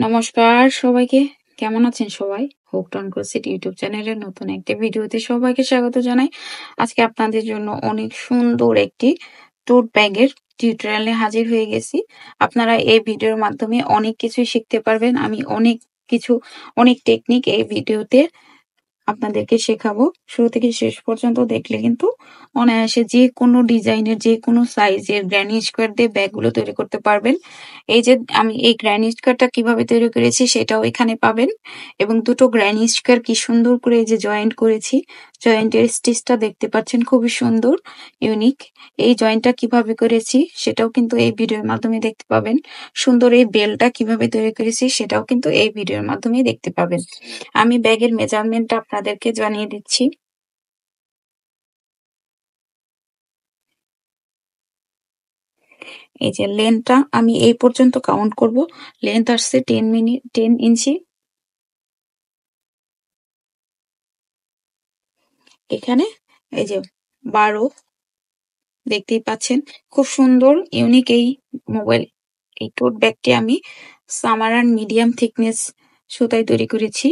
নমস্কার সবাইকে। কেমন আছেন সবাই? হুকড অন ক্রোশেট ইউটিউব চ্যানেলের নতুন একটি ভিডিওতে সবাইকে স্বাগত জানাই। আজকে আপনাদের জন্য অনেক সুন্দর একটি টোট ব্যাগের টিউটোরিয়াল নিয়ে হাজির হয়ে গেছি। আপনারা এই ভিডিওর মাধ্যমে অনেক কিছুই শিখতে পারবেন। আমি অনেক টেকনিক এই ভিডিওতে আপনাদেরকে শেখাবো। শুরু থেকে শেষ পর্যন্ত দেখলে কিন্তু অনায়াসে যে কোনো ডিজাইনের যে কোনো সাইজের গ্র্যানি স্কোয়ার দিয়ে ব্যাগগুলো তৈরি করতে পারবেন। এই যে আমি এই গ্র্যানি স্কোয়ারটা কিভাবে তৈরি করেছি সেটাও এখানে পাবেন, এবং দুটো গ্র্যানি স্কোয়ার কি সুন্দর করে এই যে জয়েন্ট করেছি, জয়েন্টের স্টিচটা দেখতে পাচ্ছেন, খুবই সুন্দর, ইউনিক। এই জয়েন্টটা কিভাবে করেছি সেটাও কিন্তু এই ভিডিওর মাধ্যমে দেখতে পাবেন। সুন্দর এই বেলটা কিভাবে তৈরি করেছি সেটাও কিন্তু এই ভিডিওর মাধ্যমে দেখতে পাবেন। আমি ব্যাগের মেজারমেন্টটা আপনাদেরকে জানিয়ে দিচ্ছি। এই যে লেন্থটা আমি এই পর্যন্ত কাউন্ট করব। লেন্থ আসছে 10 ইঞ্চি। এখানে এই যে 12 দেখতেই পাচ্ছেন। খুব সুন্দর ইউনিক এই মোবাইল এই টোট ব্যাগটি আমি সামারান মিডিয়াম থিকনেস সুতায় তৈরি করেছি।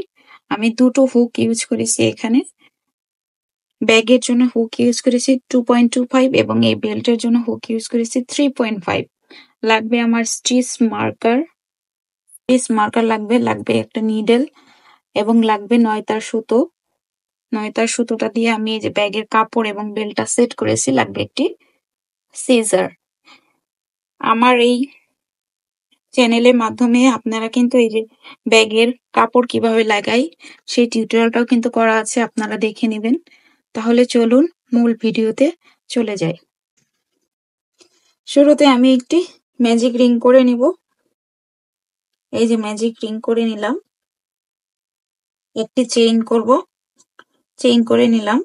আমি দুটো হুক ইউজ করেছি এখানে। ব্যাগের জন্য হুক ইউজ করেছি 2.25 এবং এই বেল্টের জন্য হুক ইউজ করেছি 3.5। লাগবে আমার স্টিচ মার্কার লাগবে একটা নিডেল, এবং লাগবে নয়তার সুতো। নয়তার সুতোটা দিয়ে আমি এই যে ব্যাগের কাপড় এবং বেল্টটা সেট করেছি। লাগবে একটি সিজার। আমার এই চ্যানেলের মাধ্যমে আপনারা কিন্তু এই যে ব্যাগের কাপড় কিভাবে লাগাই সেই টিউটোরিয়ালটাও কিন্তু করা আছে, আপনারা দেখে নেবেন। তাহলে চলুন মূল ভিডিওতে চলে যাই। শুরুতে আমি একটি ম্যাজিক রিং করে নিব। এই যে ম্যাজিক রিং করে নিলাম, একটি চেইন করব, চেইন করে নিলাম।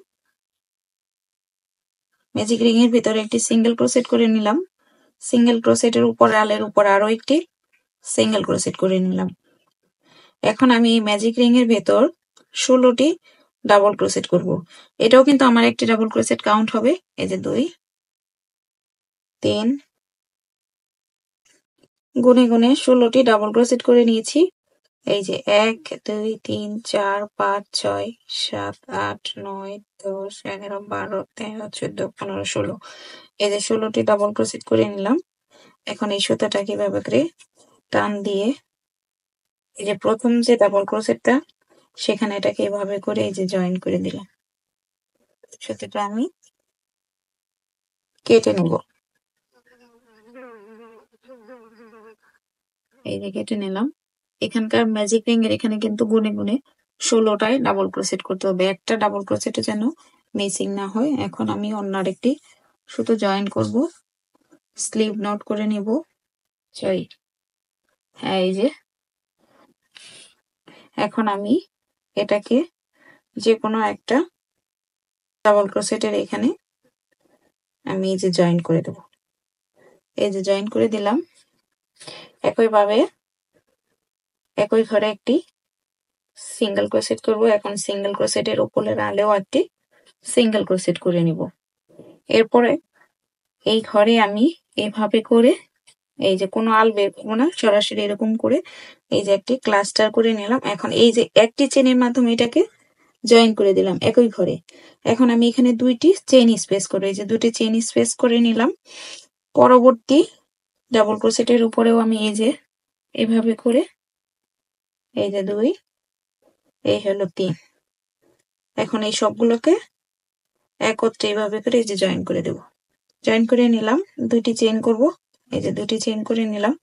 ম্যাজিক রিং এর ভিতরে একটি সিঙ্গেল ক্রোশেট করে নিলাম। সিঙ্গেল ক্রোশেটের উপর আলের উপর আরো একটি সিঙ্গেল ক্রোশেট করে নিলাম। এখন আমি এই ম্যাজিক রিং এর ভেতর 16টি ডাবল ক্রোশেট করব। এটাও কিন্তু আমার একটি ডাবল ক্রোশেট কাউন্ট হবে। এই যে 2 3 গুনে গুনে 16টি ডাবল ক্রোশেট করে নিয়েছি। এই যে 1 2 3 4 5 6 7 8 9 10 11 12 13 14 15 16। এই যে 16টি ডাবল ক্রোশেট করে নিলাম। এখন এই সুতাটা কিভাবে করে টান দিয়ে এই যে প্রথম যে ডাবল ক্রোশেটটা সেখানে এটাকে এভাবে করে এই যে জয়েন করে দিলাম। সুতোটা আমি কেটে নেব। এই যে কেটে নিলাম। এখানকার ম্যাজিক রিং এর এখানে কিন্তু গুনে গুনে 16টায় ডাবল ক্রোশেট করতে হবে, একটা ডাবল ক্রোশেটে যেন মিসিং না হয়। এখন আমি অন্য আরেকটি সুতো জয়েন করব, স্লিভ নট করে নেব। হ্যাঁ, এই যে এখন আমি এটাকে যে কোনো একটা ডাবল ক্রোশেটের এখানে আমি এই যে জয়েন করে দেব। এই যে জয়েন করে দিলাম। একইভাবে একই ঘরে একটি সিঙ্গেল ক্রোশেট করব। এখন সিঙ্গেল ক্রোশেটের উপরের আলেও একটি সিঙ্গেল ক্রোশেট করে নিব। এরপরে এই ঘরে আমি এভাবে করে এই যে কোনো আল বের করবো না, সরাসরি এরকম করে এই যে একটি ক্লাস্টার করে নিলাম। এখন এই যে একটি চেনের মাধ্যমে এটাকে জয়েন করে দিলাম একই ঘরে। এখন আমি এখানে 2টি চেইন স্পেস করে এই যে 2টি চেইন স্পেস করে নিলাম। পরবর্তী ডাবল ক্রোশেটের উপরেও আমি এই যে এভাবে করে এই যে 2, এই হলো 3। এখন এই সবগুলোকে একত্রে এইভাবে করে এই যে জয়েন করে দেব। জয়েন করে নিলাম, 2টি চেইন করব। এই যে 2টি চেইন করে নিলাম।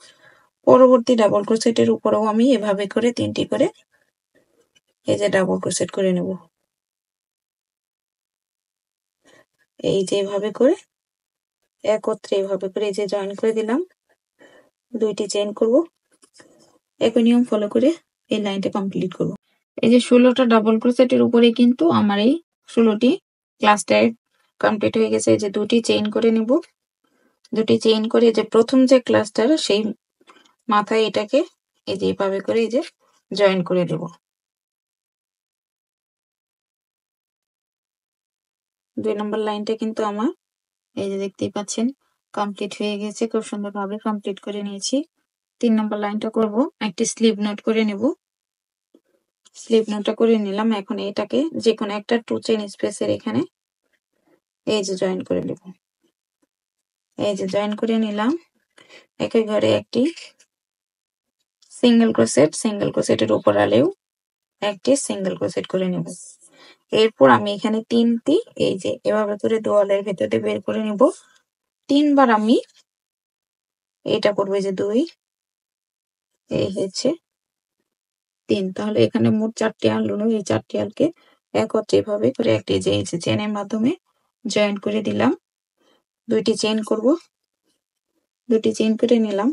পরবর্তী ডাবল ক্রোশেটের উপরেও আমি এভাবে করে 3টি করে এই যে ডাবল ক্রোশেট করে নেব। এই যে এভাবে করে একত্রে এভাবে করে এই যে জয়েন করে দিলাম, 2টি চেইন করব। একই নিয়ম ফলো করে এই লাইনটা কমপ্লিট করব। এই যে 16টা ডাবল ক্রোশেটের উপরে কিন্তু আমার এই 16টি ক্লাস্টার কমপ্লিট হয়ে গেছে। এই যে 2টি চেইন করে নেব। 2টি চেইন করে যে প্রথম যে ক্লাস্টার সেই মাথায় এটাকে এই যে এভাবে করে এই যে জয়েন করে দেব। 2 নম্বর লাইনটা কিন্তু আমার এই যে দেখতেই পাচ্ছেন কমপ্লিট হয়ে গেছে। খুব সুন্দরভাবে কমপ্লিট করে নিয়েছি। 3 নম্বর লাইনটা করব, একটি স্লিপ নট করে নেব। স্লিপ নটটা করে নিলাম। এখন এটাকে যে কোনো একটা 2 চেইন স্পেসের এখানে এই যে জয়েন করে নেব। এই যে জয়েন করে নিলাম। একই ঘরে একটি সিঙ্গেল ক্রোশেটের উপর আলেও একটি সিঙ্গেল ক্রোশেট করে নেব। এরপর আমি এখানে 3টি এই যে এভাবে করে দেওয়ালের ভেতরে বের করে নেব। 3 বার আমি এটা করবো, এই যে 2 এই হচ্ছে 3। তাহলে এখানে মোট 4টি আল হলো। এই 4টি আলকে একত্রে এভাবে করে একটি যে এই যে চেনের মাধ্যমে জয়েন করে দিলাম। 2টি চেইন করব, 2টি চেইন করে নিলাম।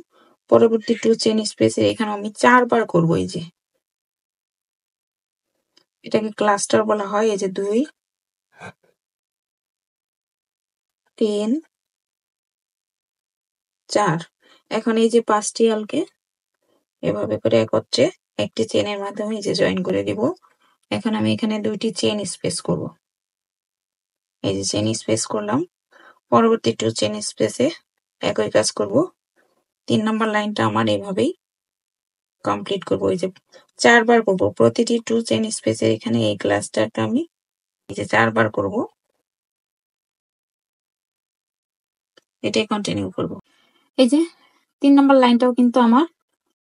পরবর্তী 2 চেইন স্পেসে এখানে আমি 4 বার করব। এই যে এটাকে ক্লাস্টার বলা হয়। এই যে 2 3 4। এখন এই যে 5টি আলকে এভাবে করে একত্রে একটি চেনের মাধ্যমে এই যে জয়েন করে দিব। এখন আমি এখানে 2টি চেইন স্পেস করব। এই যে চেইন স্পেস করলাম। পরবর্তী 2 চেইন স্পেসে একই কাজ করব। 3 নম্বর লাইনটা আমার এভাবেই কমপ্লিট করব। এই যে 4 বার করব প্রতিটি 2 চেইন স্পেসে। এখানে এই ক্লাস্টারটা আমি এই যে 4 বার করব। এটাই কন্টিনিউ করব। এই যে 3 নম্বর লাইনটাও কিন্তু আমার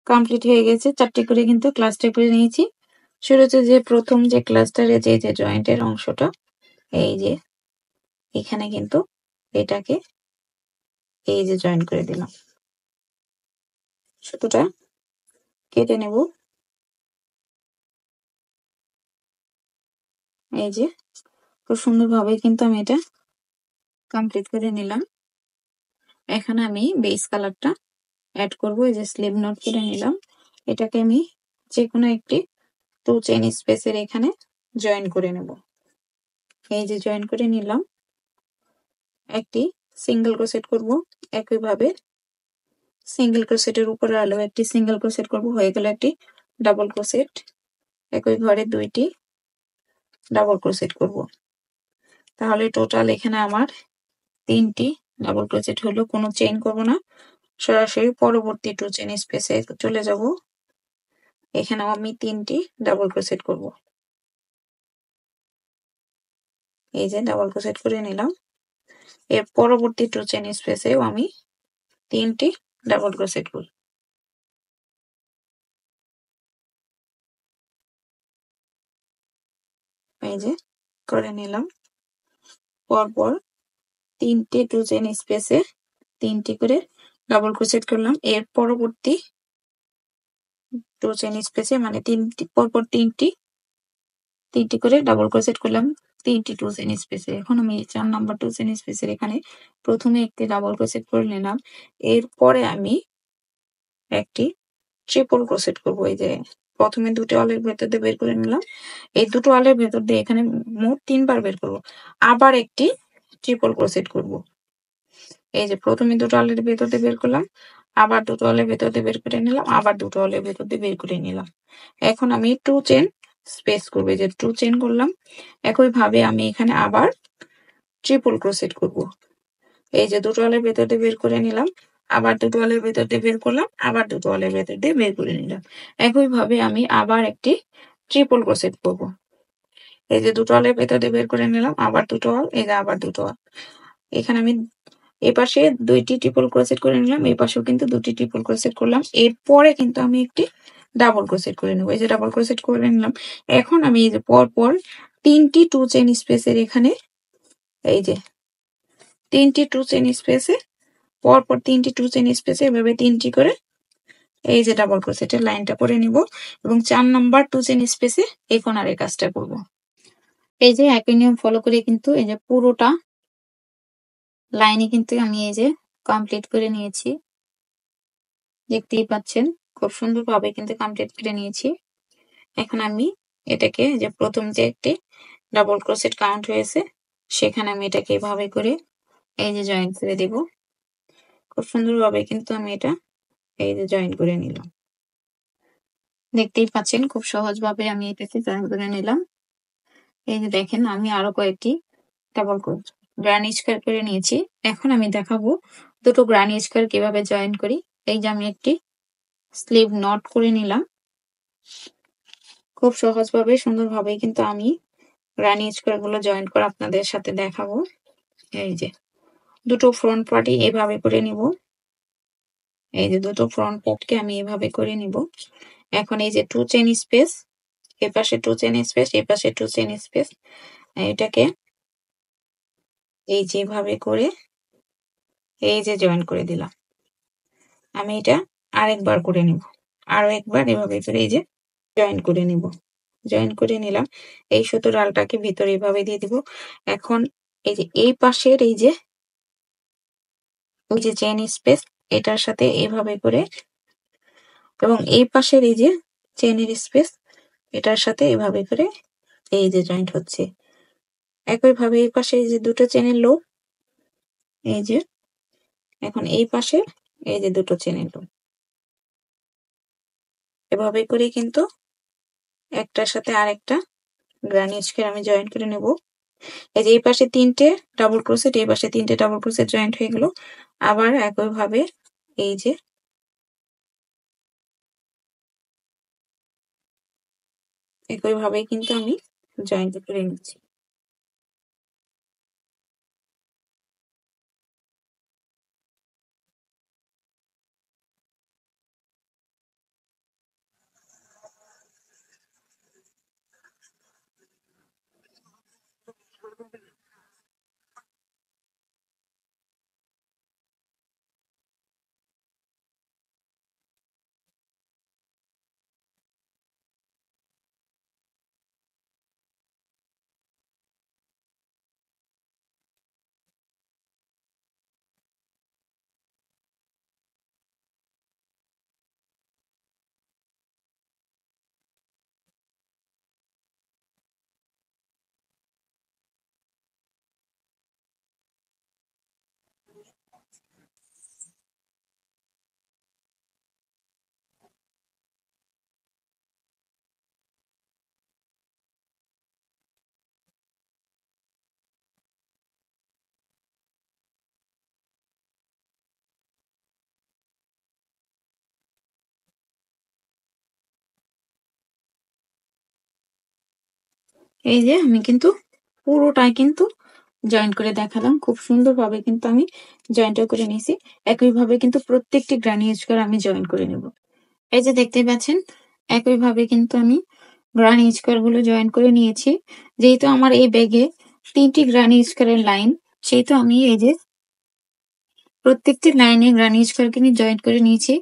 কমপ্লিট হয়ে গেছে। 4টি করে কিন্তু ক্লাস্টার করে নিয়েছি। শুরুতে যে প্রথম যে ক্লাস্টারে যে জয়েন্টের অংশটা এই যে এখানে কিন্তু এটাকে এই যে জয়েন করে দিলাম। সুতোটা কেটে নেব। এই যে খুব সুন্দরভাবে কিন্তু আমি এটা কমপ্লিট করে নিলাম। এখন আমি বেস কালারটা অ্যাড করব। এই যে স্লিপ নট করে নিলাম। এটাকে আমি যে কোনো একটি 2 চেইন স্পেসের এখানে জয়েন করে নেব। এই যে জয়েন করে নিলাম। একটি সিঙ্গেল ক্রোশেট করব। একইভাবে সিঙ্গেল ক্রোশেটের উপরে আলো একটি সিঙ্গেল ক্রোশেট করব। হয়ে গেল একটি ডাবল ক্রোশেট। একই ঘরে 2টি ডাবল ক্রোশেট করব। তাহলে টোটাল এখানে আমার 3টি ডাবল ক্রোশেট হলো। কোনো চেইন করব না, সরাসরি পরবর্তী 2 চেইন স্পেসে চলে যাব। এখানেও আমি 3টি ডাবল ক্রোশেট করব। এই যে ডাবল ক্রোশেট করে নিলাম। এর পরবর্তী 2 চেইন স্পেসেও আমি 3টি ডাবল ক্রোশেট করব। এই যে করে নিলাম। পরপর 3টে 2 চেইন স্পেসে 3টি করে ডাবল ক্রোশেট করলাম। এর পরবর্তী 2 চেইন স্পেসে মানে 3টি পরপর 3টি করে ডাবল ক্রোশেট করলাম 3টি 2 চেইন স্পেসে। এখন আমি 4 নাম্বার 2 চেইন স্পেসের এখানে প্রথমে একটি ডাবল ক্রোশেট করে নিলাম। এরপরে আমি একটি ট্রিপল ক্রোশেট করব। এই যে প্রথমে 2টি আলের ভেতর দিয়ে বের করে নিলাম। এই 2টো আলের ভেতর দিয়ে এখানে মোট 3 বার বের করব। আবার একটি ট্রিপল ক্রোশেট করব। এই যে প্রথমে 2টো আলের ভেতর দিয়ে বের করলাম, আবার 2টো আলের ভেতর দিয়ে বের করে নিলাম, আবার 2টো আলের ভেতর দিয়ে বের করে নিলাম। এখন আমি 2 চেইন স্পেস করব। এই যে 2 চেইন করলাম। একইভাবে আমি এখানে আবার ট্রিপল ক্রোশেট করব। এই যে 2টো আলের ভেতর দিয়ে বের করে নিলাম, আবার 2টো আলের ভেতর দিয়ে বের করলাম, আবার 2টো আলের ভেতর দিয়ে বের করে নিলাম। একইভাবে আমি আবার একটি ট্রিপল ক্রোশেট করব। এই যে 2টো আলের ভেতর দিয়ে বের করে নিলাম, আবার 2টো আল, এই যে আবার 2টো আল। এখানে আমি এপাশে 2টি ট্রিপল ক্রোশেট করে নিলাম, এই পাশেও কিন্তু 2টি ট্রিপল ক্রোশেট করলাম। এরপরে কিন্তু আমি একটি ডাবল ক্রোশেট করে নেব। এই যে ডাবল ক্রোশেট করে নিলাম। এখন আমি এই যে পরপর 3টি 2 চেইন স্পেসের এখানে এই যে 3টি 2 চেইন স্পেসে পরপর 3টি 2 চেইন স্পেসে এভাবে 3টি করে এই যে ডাবল ক্রোশেটের লাইনটা করে নিব এবং 4 নাম্বার 2 চেইন স্পেসে এই কোণার কাজটা করব। এই যে একই নিয়ম ফলো করে কিন্তু এই যে পুরোটা লাইনে কিন্তু আমি এই যে কমপ্লিট করে নিয়েছি। দেখতেই পাচ্ছেন খুব সুন্দরভাবে কিন্তু কমপ্লিট করে নিয়েছি। এখন আমি এটাকে যে প্রথম যে একটি ডাবল ক্রোশেট কাউন্ট হয়েছে সেখানে আমি এটাকে এভাবে করে এই যে জয়েন করে দেব। খুব সুন্দরভাবে কিন্তু আমি এটা এই যে জয়েন করে নিলাম। দেখতেই পাচ্ছেন খুব সহজভাবে আমি এটাকে জয়েন করে নিলাম। এই যে দেখেন আমি আরো কয়েকটি ডাবল গ্রানি স্কয়ার করে নিয়েছি। এখন আমি দেখাবো দুটো গ্রানি স্কয়ার কিভাবে জয়েন করি। এই যে আমি একটি স্লিভ নট করে নিলাম। খুব সহজভাবে সুন্দরভাবে কিন্তু আমি রানী স্কোয়ার গুলো জয়েন করে আপনাদের সাথে দেখাবো। এই যে দুটো ফ্রন্ট পার্টই এভাবে করে নিব। এই যে দুটো ফ্রন্ট পার্টকে আমি এভাবে করে নিব। এখন এই যে 2 চেইন স্পেস, এ পাশে 2 চেইন স্পেস, এ পাশে 2 চেইন স্পেস, এটাকে এই যেভাবে করে এই যে জয়েন করে দিলাম। আমি এটা আরেকবার করে নিব, আরো একবার এভাবে করে এই যে জয়েন করে নিব। জয়েন করে নিলাম। এই সুতোর আলটাকে ভিতরে এভাবে দিয়ে দিব। এখন এই যে এই পাশের এই যে চেইন স্পেস, এটার সাথে এভাবে করে, এবং এই পাশের এই যে চেইনের স্পেস, এটার সাথে এভাবে করে এই যে জয়েন্ট হচ্ছে। একইভাবে এই পাশে এই যে দুটো চেনের লুপ, এই যে এখন এই পাশে এই যে দুটো চেনের লুপ, এভাবে করে কিন্তু একটার সাথে আরেকটা গ্রানি স্কয়ার আমি জয়েন করে নেব। এই যে এই পাশে 3টে ডাবল ক্রোশেট, এই পাশে 3টে ডাবল ক্রোশেট জয়েন্ট হয়ে গেল। আবার একইভাবে এই যে একইভাবে কিন্তু আমি জয়েন্ট করে নিচ্ছি। এই যে আমি কিন্তু পুরোটাই কিন্তু জয়েন্ট করে দেখালাম। খুব সুন্দরভাবে কিন্তু আমি জয়েন্টও করে নিয়েছি। একইভাবে কিন্তু প্রত্যেকটি গ্রানি স্কয়ার আমি জয়েন করে নেব। এই যে দেখতেই পাচ্ছেন, একইভাবে কিন্তু আমি গ্রানি স্কয়ার গুলো জয়েন করে নিয়েছি। যেহেতু আমার এই ব্যাগে 3টি গ্রানি স্কয়ারের লাইন, সেহেতু আমি এই যে প্রত্যেকটি লাইনে গ্রানি স্কয়ার কিনে জয়েন করে নিয়েছি।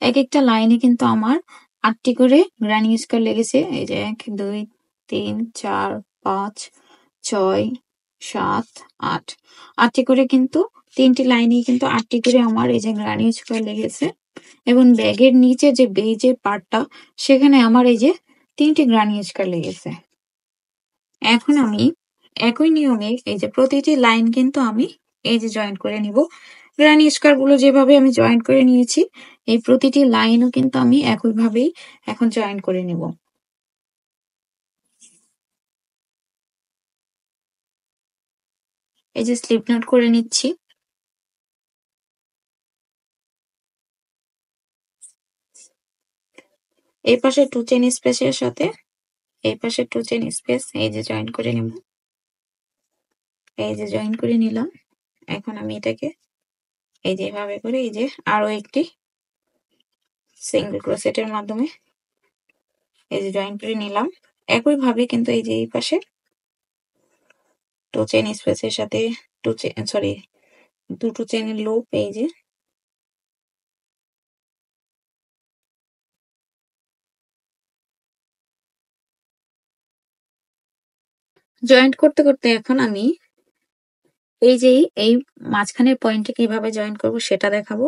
এক একটা লাইনে কিন্তু আমার 8টি করে গ্রানি স্কয়ার লেগেছে। এই যে 1 2 3 4 5 6 7 8, 8টি করে কিন্তু 3টি লাইনে কিন্তু 8টি করে আমার এই যে গ্রানি স্কয়ার লেগেছে। এবং ব্যাগের নিচে যে বেইজের পার্টটা, সেখানে আমার এই যে 3টি গ্রানি স্কয়ার লেগেছে। এখন আমি একই নিয়মে এই যে প্রতিটি লাইন কিন্তু আমি এই যে জয়েন করে নিব। গ্রানি স্কয়ার গুলো যেভাবে আমি জয়েন করে নিয়েছি, এই প্রতিটি লাইনও কিন্তু আমি একইভাবেই এখন জয়েন করে নিব। এই যে স্লিপ নট করে নিচ্ছি। এই পাশে 2 চেইন স্পেসের সাথে এই পাশে 2 চেইন স্পেস এই যে জয়েন করে নিব। এই যে জয়েন করে নিলাম। এখন আমি এটাকে এই যে এভাবে করে এই যে আরো একটি সিঙ্গেল ক্রোশেটের মাধ্যমে এই যে জয়েন করে নিলাম। একইভাবে কিন্তু এই যে এই পাশে 2 চেইন স্পেসের সাথে 2 চেইন দুটো চেইনের লুপ এই যে জয়েন্ট করতে করতে এখন আমি এই যে এই মাঝখানের পয়েন্টে কিভাবে জয়েন করব সেটা দেখাবো।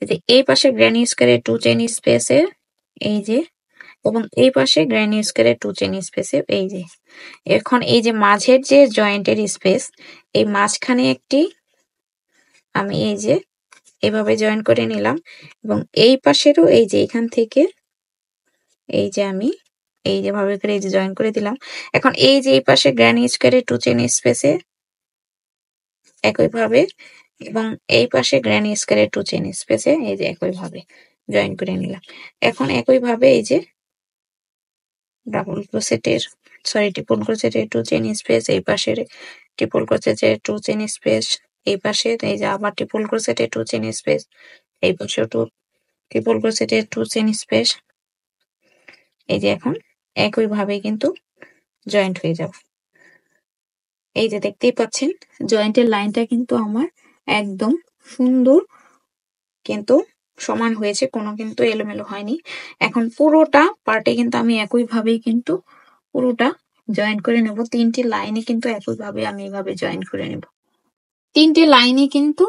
এই যে এই পাশে গ্র্যানি স্কয়ারে 2 চেইন স্পেসে এই যে, এবং এই পাশে গ্র্যানি স্কয়ারে 2 চেইন স্পেসে এই যে, এখন এই যে মাঝের যে জয়েন্টের স্পেস, এই মাঝখানে একটি আমি এই যে এভাবে জয়েন করে নিলাম, এবং এই পাশেরও এই যে এখান থেকে এই যে আমি এই যেভাবে করে এই যে জয়েন করে দিলাম। এখন এই যে এই পাশে গ্র্যানি স্কয়ারে 2 চেইন স্পেসে একইভাবে, এবং এই পাশে গ্র্যানি স্কয়ারে 2 চেইন স্পেসে এই যে একইভাবে জয়েন করে নিলাম। এখন একইভাবে এই যে ডাবল ক্রোশেটের ট্রিপল ক্রোশেটের 2 চেইন স্পেস, এই পাশের ট্রিপল ক্রোশেটের 2 চেইন স্পেস, এই পাশের এই যে আবার ট্রিপল ক্রোশেটের 2 চেইন স্পেস, এই পাশেও ট্রিপল ক্রোশেটের 2 চেইন স্পেস। এই যে এখন একইভাবে কিন্তু জয়েন্ট হয়ে যাবে। এই যে দেখতেই পাচ্ছেন জয়েন্টের লাইনটা কিন্তু আমার একদম সুন্দর কিন্তু সমান হয়েছে, কোনো কিন্তু এলোমেলো হয়নি। এখন পুরোটা পার্টে কিন্তু আমি একইভাবেই কিন্তু পুরোটা জয়েন করে নেব। 3টি লাইনে কিন্তু একইভাবে আমি এভাবে জয়েন করে নেব। 3টে লাইনে কিন্তু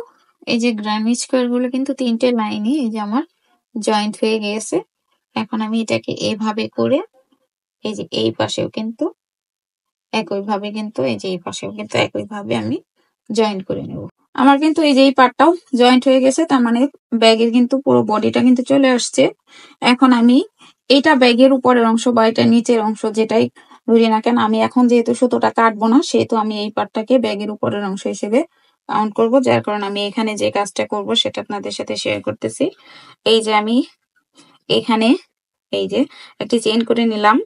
এই যে গ্রানি স্কোয়ার গুলো কিন্তু 3টে লাইনে এই যে আমার জয়েন্ট হয়ে গিয়েছে। এখন আমি এটাকে এভাবে করে এই যে এই পাশেও কিন্তু একইভাবে কিন্তু এই যে এই পাশেও কিন্তু একইভাবে আমি জয়েন করে নেব। আমার কিন্তু এই যে এই পার্টটাও জয়েন্ট হয়ে গেছে, তার মানে ব্যাগের কিন্তু পুরো বডিটা কিন্তু চলে আসছে। এখন আমি এটা ব্যাগের উপরের অংশ বা এটা নিচের অংশ যেটাই ধরি না কেন, আমি এখন যেহেতু সুতোটা কাটবো না সেহেতু আমি এই পার্টটাকে ব্যাগের উপরের অংশ হিসেবে কাউন্ট করব, যার কারণে আমি এখানে যে কাজটা করব সেটা আপনাদের সাথে শেয়ার করতেছি। এই যে আমি এখানে এই যে একটি চেইন করে নিলাম,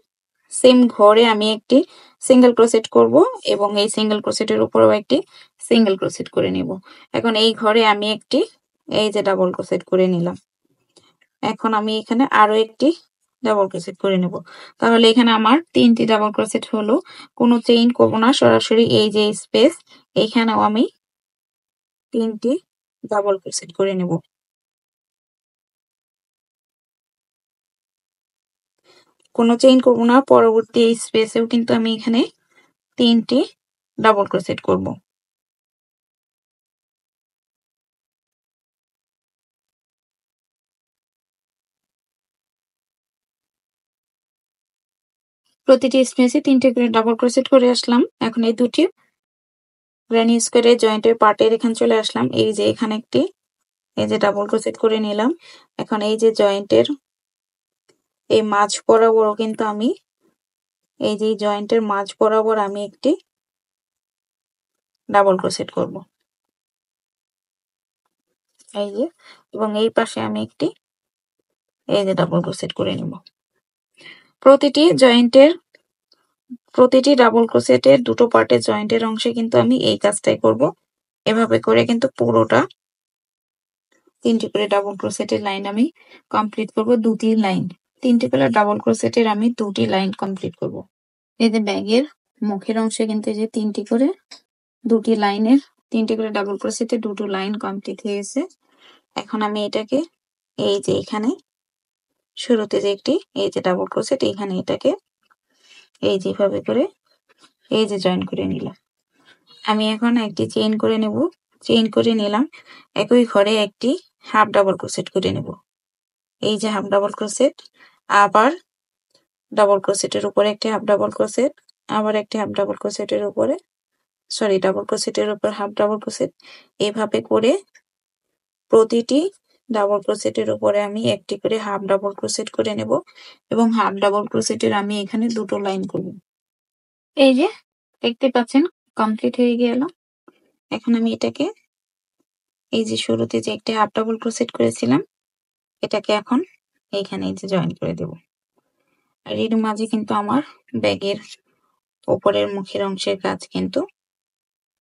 সেম ঘরে আমি একটি সিঙ্গেল ক্রোশেট করব এবং এই সিঙ্গেল ক্রোশেটের উপরেও একটি সিঙ্গেল ক্রোশেট করে নিব। এখন এই ঘরে আমি একটি এই যে ডাবল ক্রোশেট করে নিলাম। এখন আমি এখানে আরো একটি ডাবল ক্রোশেট করে নেব। তাহলে এখানে আমার 3টি ডাবল ক্রোশেট হলো। কোনো চেইন করব না, সরাসরি এই যে স্পেস এইখানেও আমি 3টি ডাবল ক্রোশেট করে নেব। কোনো চেইন করব না, পরবর্তী এই স্পেসেও কিন্তু আমি এখানে 3টি ডাবল ক্রোশেট করব। প্রতিটি স্পেসে 3টে করে ডাবল ক্রোশেট করে আসলাম। এখন এই দুটি গ্র্যানি স্কোয়ারের জয়েন্টের পার্টের এখানে চলে আসলাম। এই যে এখানে একটি এই যে ডাবল ক্রোশেট করে নিলাম। এখন এই যে জয়েন্টের এই মাঝ বরাবরও কিন্তু আমি এই যে জয়েন্টের মাঝ বরাবর আমি একটি ডাবল ক্রোশেট করব। এই যে, এবং এই পাশে আমি একটি এই যে ডাবল ক্রোশেট করে নিব। প্রতিটি ডাবল ক্রোশেটের দুটো পার্টের জয়েন্টের অংশে কিন্তু আমি এই কাজটাই করব। এভাবে করে কিন্তু পুরোটা 3টি করে ডাবল ক্রোশেটের লাইন আমি কমপ্লিট করব। 2টি লাইন 3টি করে ডাবল ক্রোশেটের আমি 2টি লাইন কমপ্লিট করব। এই যে ব্যাগের মুখের অংশে কিন্তু এই যে 3টি করে 2টি লাইনের 3টি করে ডাবল ক্রোশেটের 2টো লাইন কমপ্লিট হয়ে গেছে। এখন আমি এটাকে এই যে এখানে শুরুতে যে একটি এই যে ডাবল ক্রোশেট এখানে এটাকে এই যেভাবে করে এই যে জয়েন করে নিলাম। আমি এখন একটি চেইন করে নেব। চেইন করে নিলাম, একই ঘরে একটি হাফ ডাবল ক্রোশেট করে নেব। এই যে হাফ ডাবল ক্রোশেট, আবার ডাবল ক্রোশেটের উপরে একটি হাফ ডাবল ক্রোশেট, আবার একটি হাফ ডাবল ক্রোশেটের উপরে ডাবল ক্রোশেটের উপর হাফ ডাবল ক্রোশেট, এভাবে করে প্রতিটি ডাবল ক্রোশেটের উপরে আমি একটি করে হাফ ডাবল ক্রোশেট করে নেব এবং হাফ ডাবল ক্রোশেটের আমি এখানে 2টো লাইন করব। এই যে দেখতে পাচ্ছেন কমপ্লিট হয়ে গেল। এখন আমি এটাকে এই যে শুরুতে যে একটি হাফ ডাবল ক্রোশেট করেছিলাম এটাকে এখন এইখানে এই যে জয়েন করে দেব। আর এর মাঝে কিন্তু আমার ব্যাগের উপরের মুখের অংশের কাজ কিন্তু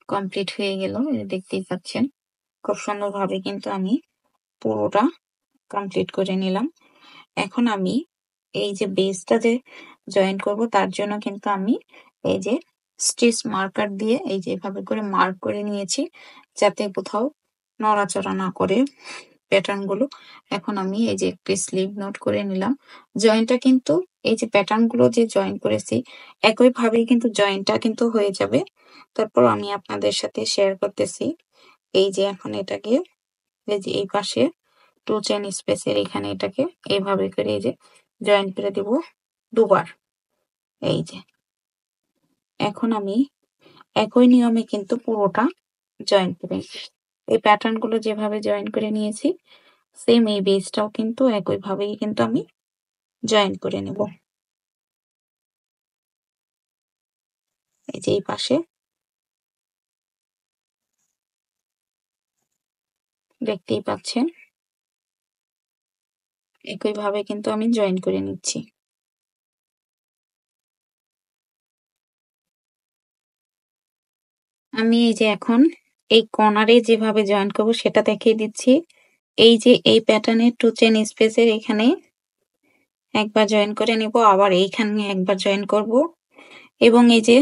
কমপ্লিট হয়ে গেল। দেখতেই পাচ্ছেন খুব সুন্দরভাবে কিন্তু আমি পুরোটা কমপ্লিট করে নিলাম। এখন আমি এই যে বেসটা যে জয়েন করব তার জন্য কিন্তু আমি এই যে স্টিচ মার্কার দিয়ে এই যে এভাবে করে মার্ক করে নিয়েছি যাতে কোথাও নড়াচড়া না করে প্যাটার্ন গুলো। এখন আমি এই যে একটি স্লিভ নোট করে নিলাম। জয়েন্টটা কিন্তু এই যে প্যাটার্ন গুলো যে জয়েন করেছি একইভাবেই কিন্তু জয়েন্টটা কিন্তু হয়ে যাবে। তারপর আমি আপনাদের সাথে শেয়ার করতেছি। এই যে এখন এটাকে এই যে এই পাশে 2 চেইন স্পেসের এখানে এটাকে এইভাবে করে এই যে জয়েন করে দেব দুবার। এই যে এখন আমি একই নিয়মে কিন্তু পুরোটা জয়েন করে এই প্যাটার্ন গুলো যেভাবে জয়েন করে নিয়েছি সেম এই বেসটাও কিন্তু একইভাবেই কিন্তু আমি জয়েন করে নেব। এই যে এই পাশে দেখতেই পাচ্ছেন একইভাবে কিন্তু আমি জয়েন করে নিচ্ছি। আমি এই যে এখন এই কর্নারে যেভাবে জয়েন করব সেটা দেখিয়ে দিচ্ছি। এই যে এই প্যাটার্নের 2 চেইন স্পেসের এখানে একবার জয়েন করে নিব, আবার এইখানে একবার জয়েন করব এবং এই যে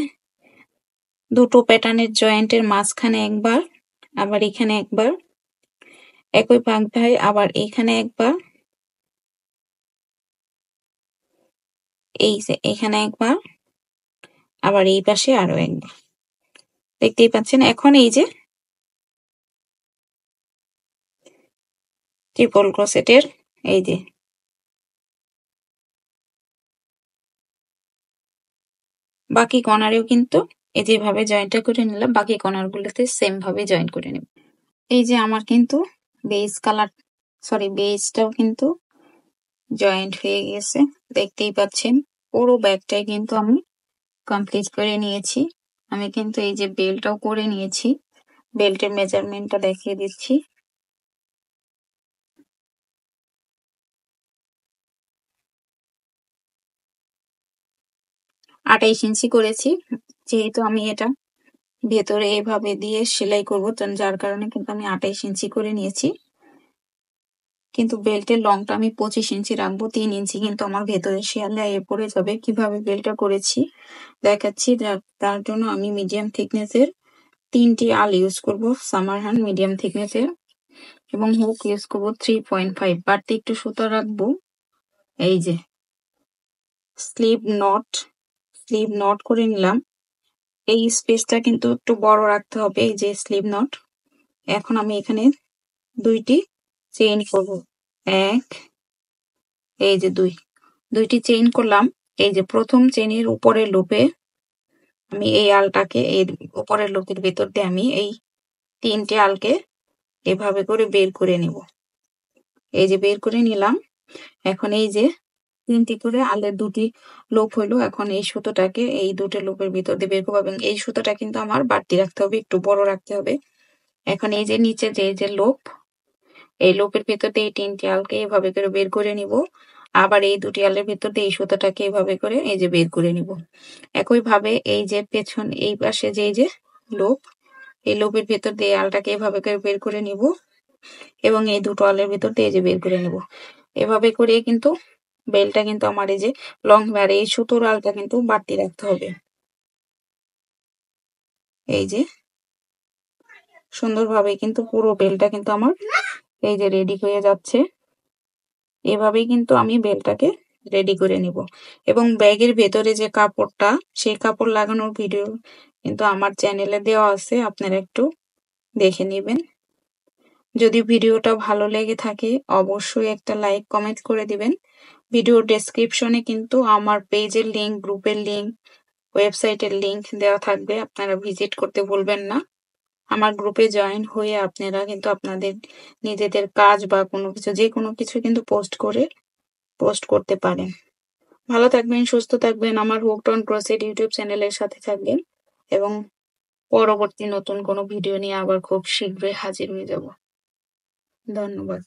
দুটো প্যাটার্নের জয়েন্টের মাঝখানে একবার, আবার এখানে একবার, একইভাবে আবার এইখানে একবার, এই যে এখানে একবার, আবার এই পাশে আরো একবার। দেখতেই পাচ্ছেন। এখন এই যে ট্রিপল ক্রোশেটের এই যে বাকি কর্নারেও কিন্তু এই যেভাবে জয়েন্টটা করে নিলাম, বাকি কর্নারগুলোতে সেম ভাবে জয়েন করে নেব। এই যে আমার কিন্তু বেজটাও কিন্তু জয়েন্ট হয়ে গেছে, দেখতেই পাচ্ছেন। পুরো ব্যাগটাই কিন্তু আমি কমপ্লিট করে নিয়েছি। আমি কিন্তু এই যে বেল্টটাও করে নিয়েছি, বেল্টের মেজারমেন্টটা দেখিয়ে দিচ্ছি। আঠাইশ ইঞ্চি করেছি, যেহেতু আমি এটা ভেতরে এভাবে দিয়ে সেলাই করবো, যার কারণে কিন্তু আমি 28 ইঞ্চি করে নিয়েছি। কিন্তু বেল্টের লংটা আমি 25 ইঞ্চি রাখবো, 3 ইঞ্চি কিন্তু আমার ভেতরে সেলাই পড়ে যাবে। কিভাবে বেল্টটা করেছি দেখাচ্ছি। তার জন্য আমি মিডিয়াম থিকনেসের 3টি আল ইউজ করব, সামার হ্যান্ড মিডিয়াম থিকনেসের, এবং হুক ইউজ করবো 3.5। বাড়তি একটু সুতা রাখবো। এই যে স্লিভ নট করে নিলাম। এই স্পেসটা কিন্তু একটু বড় রাখতে হবে, এই যে স্লিভ নট। এখন আমি এখানে 2টি চেইন করব, 1, এই যে 2টি চেইন করলাম। এই যে প্রথম চেইনের উপরের লুপে আমি এই আলটাকে এর উপরের লুপের ভেতর দিয়ে আমি এই 3টে আলকে এভাবে করে বের করে নিব। এই যে বের করে নিলাম। এখন এই যে 3টি করে আলের 2টি লুপ হলো। এখন এই সুতোটাকে এই 2টে লুপের ভিতর দিয়ে বের করবো, এবং এই সুতোটা কিন্তু আমার বাড়তি রাখতে হবে, একটু বড় রাখতে হবে। এখন এই যে নিচে যে লুপ, এই লুপের ভেতর দিয়ে এই 3টি আলকে এভাবে করে বের করে নিব। আবার এই 2টি আলের ভেতর দিয়ে এই সুতোটাকে এভাবে করে এই যে বের করে নিব। একইভাবে এই যে পেছন এই পাশে যে এই যে লুপ, এই লুপের ভেতর দিয়ে আলটাকে এভাবে করে বের করে নিব, এবং এই দুটো আলের ভেতর দিয়ে এই যে বের করে নিব। এভাবে করে কিন্তু বেলটা কিন্তু আমার এই যে লং হেয়ার, এই সুতোর আলটা কিন্তু বাড়তি রাখতে হবে। এই যে সুন্দরভাবে কিন্তু পুরো বেলটা কিন্তু আমার এই যে রেডি হয়ে যাচ্ছে। এভাবেই কিন্তু আমি বেলটাকে রেডি করে নিব। এবং ব্যাগের ভেতরে যে কাপড়টা, সেই কাপড় লাগানোর ভিডিও কিন্তু আমার চ্যানেলে দেওয়া আছে, আপনারা একটু দেখে নেবেন। যদি ভিডিওটা ভালো লেগে থাকে অবশ্যই একটা লাইক কমেন্ট করে দিবেন। ভিডিও ডেসক্রিপশনে কিন্তু আমার পেজের লিংক, গ্রুপের লিংক, ওয়েবসাইটের লিংক দেওয়া থাকবে, আপনারা ভিজিট করতে ভুলবেন না। আমার গ্রুপে জয়েন হয়ে আপনারা কিন্তু আপনাদের নিজেদের কাজ বা কোনো কিছু, যে কোনো কিছু কিন্তু পোস্ট করতে পারেন। ভালো থাকবেন, সুস্থ থাকবেন, আমার হুকড অন ক্রোশেট ইউটিউব চ্যানেলের সাথে থাকবেন, এবং পরবর্তী নতুন কোনো ভিডিও নিয়ে আবার খুব শীঘ্রই হাজির হয়ে যাব। ধন্যবাদ।